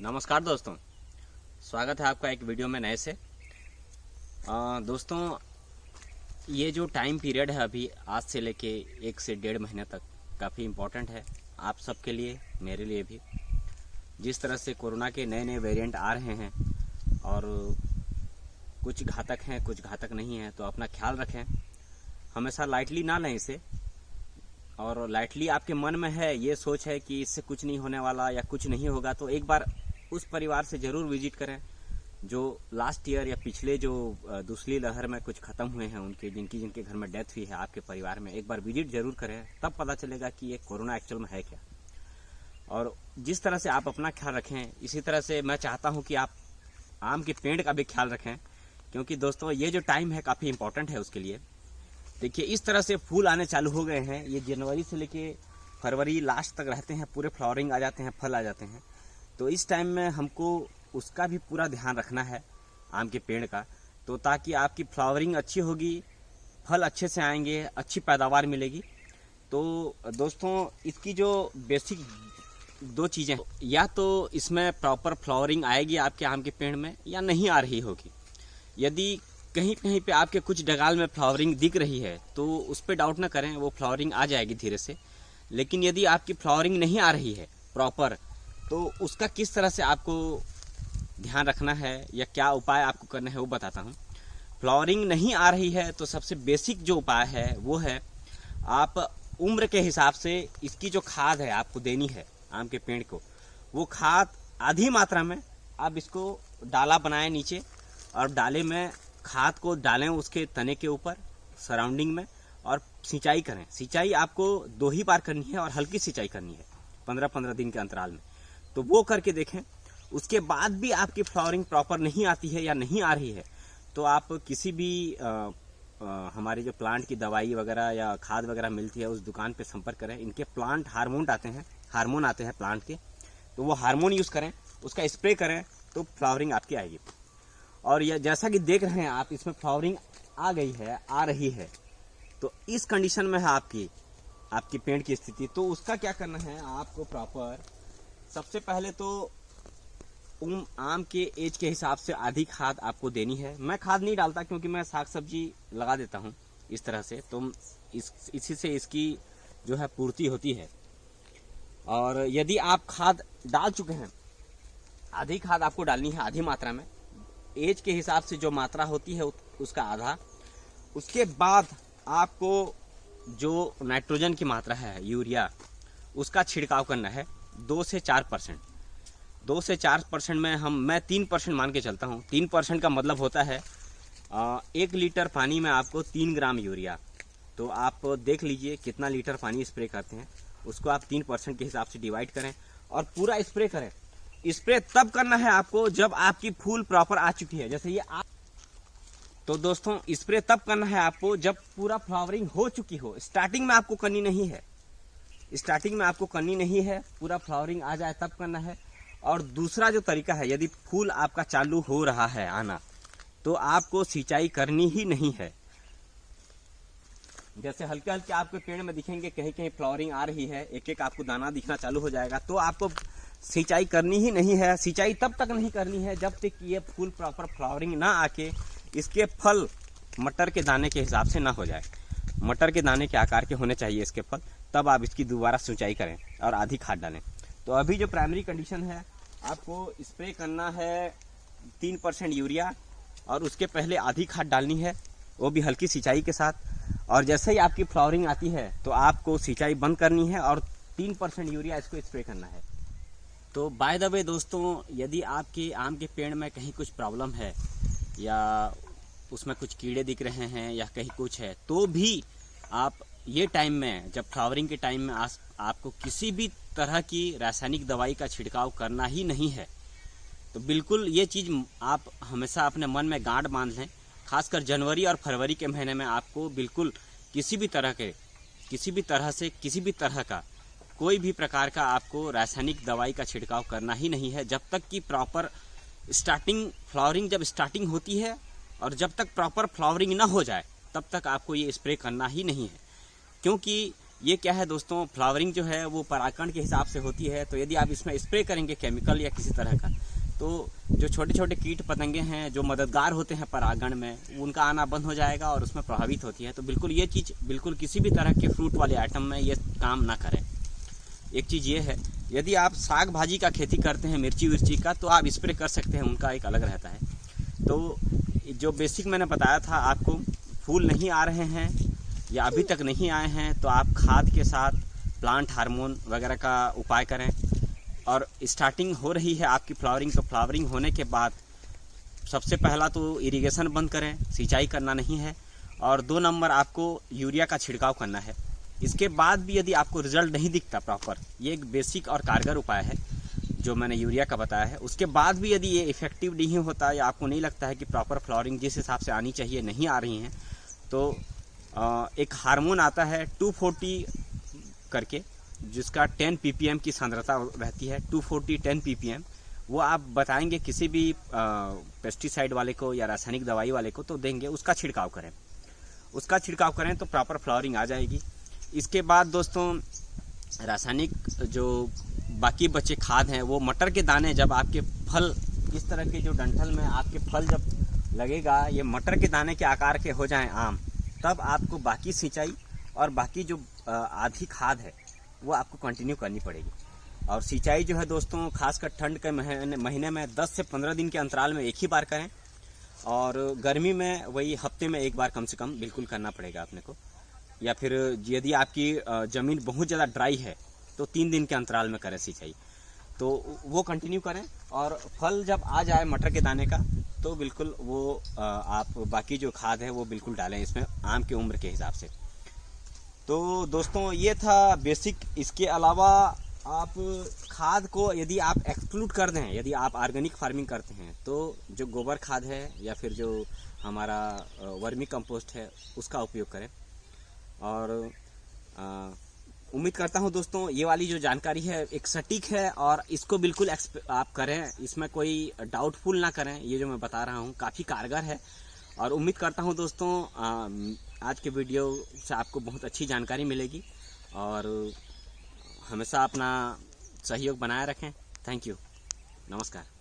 नमस्कार दोस्तों, स्वागत है आपका एक वीडियो में नए से। दोस्तों, ये जो टाइम पीरियड है अभी आज से लेके 1 से 1.5 महीने तक काफ़ी इम्पोर्टेंट है आप सबके लिए, मेरे लिए भी। जिस तरह से कोरोना के नए नए वेरिएंट आ रहे हैं और कुछ घातक हैं कुछ घातक नहीं हैं, तो अपना ख्याल रखें। हमेशा लाइटली ना लें इसे, और लाइटली आपके मन में है ये सोच है कि इससे कुछ नहीं होने वाला या कुछ नहीं होगा, तो एक बार उस परिवार से ज़रूर विजिट करें जो लास्ट ईयर या पिछले जो दूसरी लहर में कुछ ख़त्म हुए हैं, उनके जिनके घर में डेथ हुई है आपके परिवार में, एक बार विजिट जरूर करें। तब पता चलेगा कि ये कोरोना एक्चुअल में है क्या। और जिस तरह से आप अपना ख्याल रखें, इसी तरह से मैं चाहता हूँ कि आप आम के पेड़ का भी ख्याल रखें, क्योंकि दोस्तों ये जो टाइम है काफ़ी इंपॉर्टेंट है उसके लिए। देखिए, इस तरह से फूल आने चालू हो गए हैं। ये जनवरी से लेके फरवरी लास्ट तक रहते हैं, पूरे फ्लावरिंग आ जाते हैं, फल आ जाते हैं। तो इस टाइम में हमको उसका भी पूरा ध्यान रखना है आम के पेड़ का, तो ताकि आपकी फ्लावरिंग अच्छी होगी, फल अच्छे से आएंगे, अच्छी पैदावार मिलेगी। तो दोस्तों, इसकी जो बेसिक 2 चीज़ें, या तो इसमें प्रॉपर फ्लावरिंग आएगी आपके आम के पेड़ में या नहीं आ रही होगी। यदि कहीं कहीं पे आपके कुछ डगाल में फ्लावरिंग दिख रही है तो उस पर डाउट ना करें, वो फ्लावरिंग आ जाएगी धीरे से। लेकिन यदि आपकी फ्लावरिंग नहीं आ रही है प्रॉपर, तो उसका किस तरह से आपको ध्यान रखना है या क्या उपाय आपको करना है वो बताता हूँ। फ्लावरिंग नहीं आ रही है तो सबसे बेसिक जो उपाय है वो है, आप उम्र के हिसाब से इसकी जो खाद है आपको देनी है आम के पेड़ को, वो खाद आधी मात्रा में आप इसको डाला बनाएं नीचे, और डाले में खाद को डालें उसके तने के ऊपर सराउंडिंग में, और सिंचाई करें। सिंचाई आपको 2 ही बार करनी है और हल्की सिंचाई करनी है 15-15 दिन के अंतराल में। तो वो करके देखें। उसके बाद भी आपकी फ्लावरिंग प्रॉपर नहीं आती है या नहीं आ रही है, तो आप किसी भी हमारे जो प्लांट की दवाई वगैरह या खाद वगैरह मिलती है उस दुकान पे संपर्क करें। इनके प्लांट हार्मोन आते हैं प्लांट के, तो वो हार्मोन यूज़ करें, उसका स्प्रे करें, तो फ्लावरिंग आपकी आएगी। और यह जैसा कि देख रहे हैं आप, इसमें फ्लावरिंग आ गई है, आ रही है। तो इस कंडीशन में है आपकी पेड़ की स्थिति। तो उसका क्या करना है आपको प्रॉपर, सबसे पहले तो आम के एज के हिसाब से आधी खाद आपको देनी है। मैं खाद नहीं डालता क्योंकि मैं साग सब्जी लगा देता हूँ इस तरह से, तो इसी से इसकी जो है पूर्ति होती है। और यदि आप खाद डाल चुके हैं, आधी खाद आपको डालनी है, आधी मात्रा में, एज के हिसाब से जो मात्रा होती है उसका आधा। उसके बाद आपको जो नाइट्रोजन की मात्रा है, यूरिया, उसका छिड़काव करना है 2 से 4%। 2 से 4% में मैं 3% मान के चलता हूँ। 3% का मतलब होता है 1 लीटर पानी में आपको 3 ग्राम यूरिया। तो आप देख लीजिए कितना लीटर पानी स्प्रे करते हैं, उसको आप 3% के हिसाब से डिवाइड करें और पूरा स्प्रे करें। स्प्रे तब करना है आपको जब आपकी फूल प्रॉपर आ चुकी है, जैसे ये तो दोस्तों, स्प्रे तब करना है आपको जब पूरा फ्लावरिंग हो चुकी हो। स्टार्टिंग में आपको करनी नहीं है, पूरा फ्लावरिंग आ जाए तब करना है। और दूसरा जो तरीका है, यदि फूल आपका चालू हो रहा है आना, तो आपको सिंचाई करनी ही नहीं है। जैसे हल्के हल्के आपके पेड़ में दिखेंगे, कहीं कहीं फ्लावरिंग आ रही है, एक एक आपको दाना दिखना चालू हो जाएगा, तो आपको सिंचाई करनी ही नहीं है। सिंचाई तब तक नहीं करनी है जब तक ये फूल प्रॉपर फ्लावरिंग ना आके इसके फल मटर के दाने के हिसाब से ना हो जाए। मटर के दाने के आकार के होने चाहिए इसके फल, तब आप इसकी दोबारा सिंचाई करें और आधी खाद डालें। तो अभी जो प्राइमरी कंडीशन है, आपको स्प्रे करना है 3% यूरिया, और उसके पहले आधी खाद डालनी है, वो भी हल्की सिंचाई के साथ। और जैसे ही आपकी फ्लावरिंग आती है तो आपको सिंचाई बंद करनी है और 3% यूरिया इसको स्प्रे करना है। तो बाय द वे दोस्तों, यदि आपके आम के पेड़ में कहीं कुछ प्रॉब्लम है या उसमें कुछ कीड़े दिख रहे हैं या कहीं कुछ है, तो भी आप ये टाइम में, जब फ्लावरिंग के टाइम में आपको किसी भी तरह की रासायनिक दवाई का छिड़काव करना ही नहीं है। तो बिल्कुल ये चीज़ आप हमेशा अपने मन में गांठ बांध लें। खासकर जनवरी और फरवरी के महीने में आपको बिल्कुल किसी भी तरह का कोई भी प्रकार का आपको रासायनिक दवाई का छिड़काव करना ही नहीं है, जब तक कि प्रॉपर फ्लावरिंग जब स्टार्टिंग होती है और जब तक प्रॉपर फ्लावरिंग ना हो जाए, तब तक आपको ये स्प्रे करना ही नहीं है। क्योंकि ये क्या है दोस्तों, फ्लावरिंग जो है वो परागकण के हिसाब से होती है। तो यदि आप इसमें स्प्रे करेंगे केमिकल या किसी तरह का, तो जो छोटे छोटे कीट पतंगे हैं जो मददगार होते हैं परागण में, उनका आना बंद हो जाएगा और उसमें प्रभावित होती है। तो बिल्कुल ये चीज़ बिल्कुल किसी भी तरह के फ्रूट वाले आइटम में ये काम ना करें। एक चीज़ ये है, यदि आप साग भाजी का खेती करते हैं, मिर्ची विर्ची का, तो आप स्प्रे कर सकते हैं, उनका एक अलग रहता है। तो जो बेसिक मैंने बताया था आपको, फूल नहीं आ रहे हैं या अभी तक नहीं आए हैं, तो आप खाद के साथ प्लांट हार्मोन वगैरह का उपाय करें। और स्टार्टिंग हो रही है आपकी फ्लावरिंग, तो फ्लावरिंग होने के बाद सबसे पहला तो इरिगेशन बंद करें, सिंचाई करना नहीं है। और 2 नंबर आपको यूरिया का छिड़काव करना है। इसके बाद भी यदि आपको रिजल्ट नहीं दिखता प्रॉपर, ये एक बेसिक और कारगर उपाय है जो मैंने यूरिया का बताया है, उसके बाद भी यदि ये इफेक्टिव नहीं होता या आपको नहीं लगता है कि प्रॉपर फ्लावरिंग जिस हिसाब से आनी चाहिए नहीं आ रही हैं, तो एक हार्मोन आता है 240 करके, जिसका 10 ppm की सांद्रता रहती है, 240 10 ppm। वो आप बताएंगे किसी भी पेस्टिसाइड वाले को या रासायनिक दवाई वाले को, तो देंगे, उसका छिड़काव करें तो प्रॉपर फ्लावरिंग आ जाएगी। इसके बाद दोस्तों रासायनिक जो बाकी बचे खाद हैं, वो मटर के दाने, जब आपके फल इस तरह के जो डंठल में आपके फल जब लगेगा, ये मटर के दाने के आकार के हो जाएं आम, तब आपको बाकी सिंचाई और बाकी जो आधी खाद है वो आपको कंटिन्यू करनी पड़ेगी। और सिंचाई जो है दोस्तों, खासकर ठंड के महीने में 10 से 15 दिन के अंतराल में एक ही बार करें, और गर्मी में वही हफ्ते में एक बार कम से कम बिल्कुल करना पड़ेगा अपने को। या फिर यदि आपकी ज़मीन बहुत ज़्यादा ड्राई है तो 3 दिन के अंतराल में करें सिंचाई, तो वो कंटिन्यू करें। और फल जब आ जाए मटर के दाने का, तो बिल्कुल वो आप बाकी जो खाद है वो बिल्कुल डालें इसमें, आम की उम्र के हिसाब से। तो दोस्तों ये था बेसिक। इसके अलावा आप खाद को यदि आप एक्सक्लूड कर दें, यदि आप ऑर्गेनिक फार्मिंग करते हैं, तो जो गोबर खाद है या फिर जो हमारा वर्मी कंपोस्ट है उसका उपयोग करें। और उम्मीद करता हूं दोस्तों ये वाली जो जानकारी है एक सटीक है, और इसको बिल्कुल आप करें, इसमें कोई डाउटफुल ना करें। ये जो मैं बता रहा हूं काफ़ी कारगर है, और उम्मीद करता हूं दोस्तों आज के वीडियो से आपको बहुत अच्छी जानकारी मिलेगी। और हमेशा अपना सहयोग बनाए रखें। थैंक यू, नमस्कार।